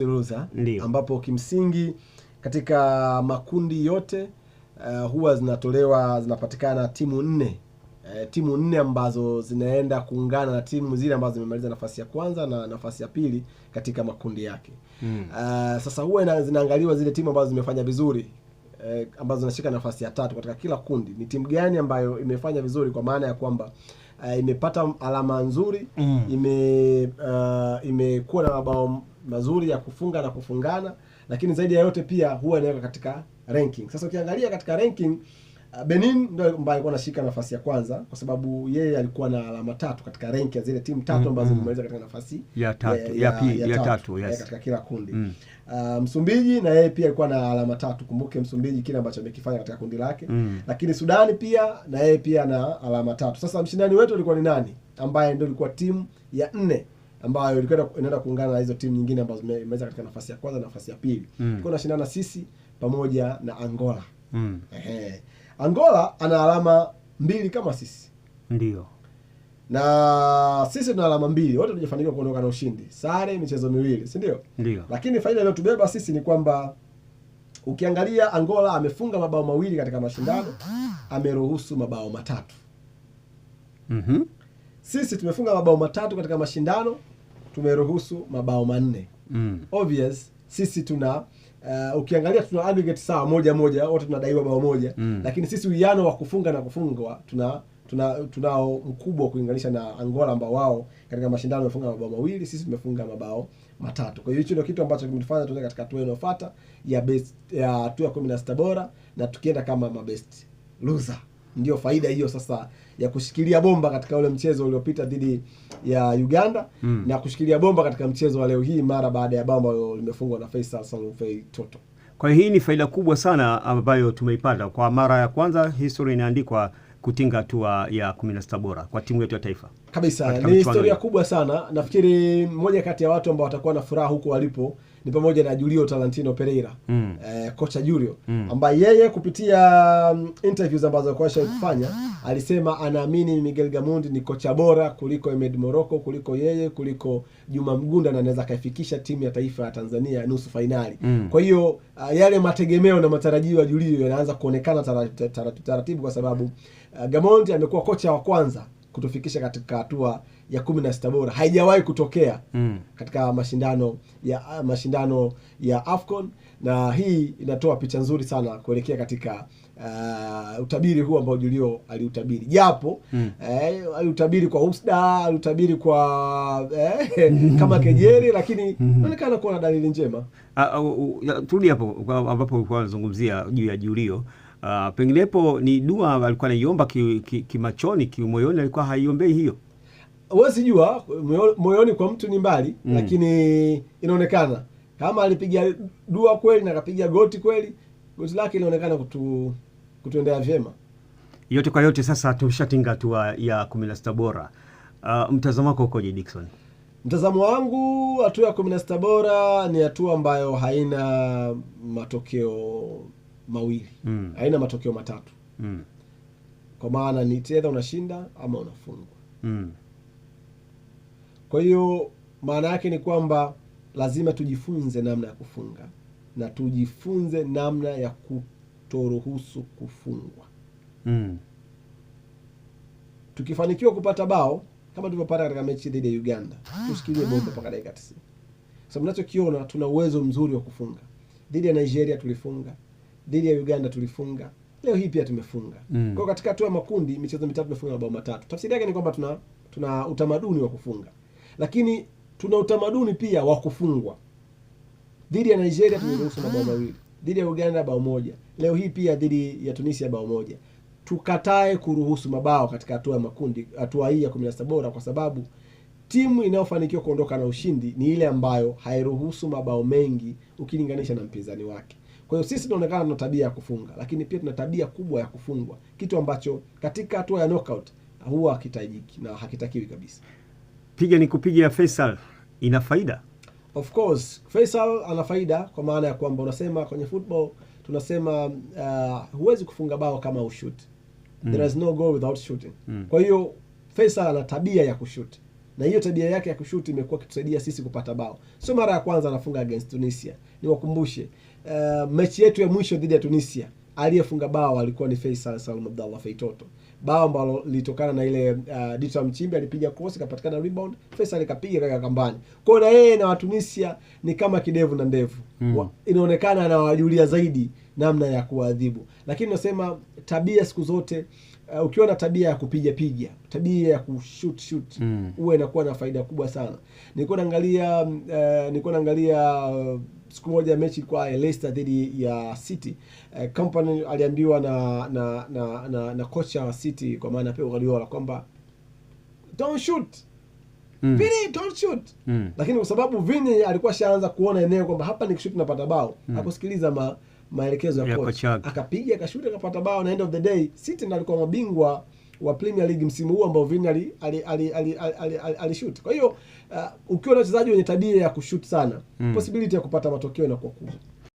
Loser, ambapo kimsingi katika makundi yote huwa zinapatikana timu 4. Timu 4 ambazo zinaenda kuungana na timu zile ambazo zimemaliza nafasi ya kwanza na nafasi ya pili katika makundi yake. Sasa huwa zinaangaliwa zile timu ambazo zimefanya vizuri, ambazo zinashika nafasi ya 3 katika kila kundi. Ni timu gani ambayo imefanya vizuri, kwa maana ya kwamba imepata alama nzuri, imekuwa na mabao mazuri ya kufunga na kufungana, lakini zaidi ya yote pia huwa inaweka katika ranking. Sasa ukiangalia katika ranking, Benin ndio ambaye alikuwa anashika nafasi ya kwanza, kwa sababu yeye alikuwa na alama 3 katika ranking ya zile timu 3 ambazo zimemaliza katika nafasi ya 3 yes, katika kila kundi. Msumbiji na yeye pia alikuwa na alama 3. Kumbuke Msumbiji kile ambacho amekifanya katika kundi lake. Lakini Sudani pia na yeye pia na alama 3. Sasa mshindani wetu alikuwa ni nani, ambaye ndio ilikuwa timu ya 4 ambayo ilikuwa inaenda kuungana na hizo timu nyingine ambazo zimeweza katika nafasi ya kwanza na nafasi ya pili. Tulikuwa tunashindana sisi pamoja na Angola. Angola ana alama 2 kama sisi. Ndio. Na sisi tuna alama 2. Wote tunajifanikiwa kuondoka na ushindi. Sare michezo 2, si ndio? Ndio. Lakini faida iliyotubeba sisi ni kwamba ukiangalia Angola amefunga mabao 2 katika mashindano, ameruhusu mabao 3. Sisi tumefunga mabao 3 katika mashindano, tumeruhusu mabao 4. Obvious sisi tuna ukiangalia tuna aggregate sawa 1-1, wote tunadaiwa bao 1. Lakini sisi uwiano wa kufunga na kufungwa tunao mkubwa kulinganisha na Angola, ambao wao katika mashindano wamefunga mabao 2, sisi tumefunga mabao 3. Kwa hiyo hicho ndio kitu ambacho kimetufanya tuende katika hatua inayofuata ya hatua ya 16 bora, na tukienda kama mabest loser. Ndio faida hiyo sasa ya kushikilia bomba katika ule mchezo uliopita dhidi ya Uganda, na kushikilia bomba katika mchezo wa leo hii mara baada ya bao ambalo limefungwa na Faisal Salum Fei Toto. Kwa hiyo hii ni faida kubwa sana ambayo tumeipata. Kwa mara ya kwanza historia inaandikwa kutinga hatua ya 16 bora kwa timu yetu ya taifa. Kabisa, ni historia kubwa sana. Nafikiri mmoja kati ya watu ambao watakuwa na furaha huko walipo ni pamoja na Julio Talantino Pereira, kocha Julio, ambaye yeye kupitia interviews ambazo alikuwa kufanya alisema anaamini Miguel Gamondi ni kocha bora kuliko Ahmed Morocco, kuliko yeye, kuliko Juma Mgunda, na anaweza kaifikisha timu ya taifa ya Tanzania nusu finali. Kwa hiyo yale mategemeo na matarajio ya Julio yanaanza kuonekana taratibu, kwa sababu Gamondi amekuwa kocha wa kwanza kutufikisha katika hatua ya 16 bora. Haijawahi kutokea katika mashindano ya AFCON, na hii inatoa picha nzuri sana kuelekea katika utabiri huu ambao Julio aliutabiri. Japo aliutabiri kwa usda, aliutabiri kwa kama kejeli, lakini inaonekana kuwa na dalili njema. Turudi hapo ambapo ulikuwa unazungumzia juu ya Julio. Penginepo ni dua alikuwa anaiomba kimachoni, kimoyoni alikuwa haiombei hiyo. Huwezi jua, moyoni kwa mtu ni mbali, lakini inaonekana kama alipiga dua kweli na akapiga goti kweli, goti lake inaonekana kutuendea vyema. Yote kwa yote sasa tumeshatinga hatua ya 16 bora. Mtazamo wako ukoje, Dickson? Mtazamo wangu, hatua ya 16 bora ni hatua ambayo haina matokeo mawili. Haina matokeo matatu. Kwa maana ni either unashinda ama unafungwa. Kwa hiyo maana yake ni kwamba lazima tujifunze namna ya kufunga na tujifunze namna ya kutoruhusu kufungwa. Tukifanikiwa kupata bao kama tulivyopata katika mechi dhidi ya Uganda, tushikilie bomba mpaka dakika 90. Sababu tunachokiona tuna uwezo mzuri wa kufunga. Dhidi ya Nigeria tulifunga, dhidi ya Uganda tulifunga, leo hii pia tumefunga. Kwa katika hatua ya makundi michezo mitatu tumefunga mabao 3. Tafsiri yake ni kwamba tuna utamaduni wa kufunga. Lakini tuna utamaduni pia wa kufungwa. Dhidi ya Nigeria tumeruhusu mabao 2, dhidi ya Uganda bao 1, leo hii pia dhidi ya Tunisia bao 1. Tukatae kuruhusu mabao katika hatua ya makundi, hatua hii ya 16 bora, kwa sababu timu inayofanikiwa kuondoka na ushindi ni ile ambayo hairuhusu mabao mengi ukilinganisha na mpinzani wake. Kwa hiyo sisi tunaonekana tuna tabia ya kufunga, lakini pia tuna tabia kubwa ya kufungwa, kitu ambacho katika hatua ya knockout huwa hakitajiki na hakitakiwi kabisa. Piga ni kupiga ya Faisal ina faida? Of course, Faisal ana faida, kwa maana ya kwamba unasema kwenye football tunasema huwezi kufunga bao kama ushoot. There is no goal without shooting. Kwa hiyo Faisal ana tabia ya kushoot. na hiyo tabia yake ya kushuti imekuwa kitusaidia sisi kupata bao. Sio mara ya kwanza anafunga against Tunisia. Niwakumbushe mechi yetu ya mwisho dhidi ya Tunisia aliyefunga bao alikuwa ni Faisal Salum Abdallah Feitoto. Bao ambalo lilitokana na ile Dita Mchimbi alipiga cross ikapatikana rebound, Faisal ikapiga kaka kambani. Kwa hiyo na yeye na Tunisia ni kama kidevu na ndevu. Inaonekana anawajulia zaidi namna ya kuadhibu. Lakini nasema tabia siku zote ukiwa na tabia ya kupiga piga, tabia ya kushoot uwe inakuwa na faida kubwa sana. Nilikuwa naangalia siku moja mechi kwa Leicester dhidi ya City. Company aliambiwa na kocha wa City kwa maana Pep Guardiola kwamba don't shoot. Vini don't shoot. Lakini kwa sababu Vini alikuwa shaanza kuona eneo kwamba hapa nikishoot napata bao, hakusikiliza maelekezo ya kocha. Akapiga akashuti akapata bao, na end of the day City ndio alikuwa mabingwa wa Premier League msimu huu ambao Vini alishoot. Kwa hiyo ukiwa na wachezaji wenye tabia ya kushoot sana, possibility ya kupata matokeo inakuwa kubwa.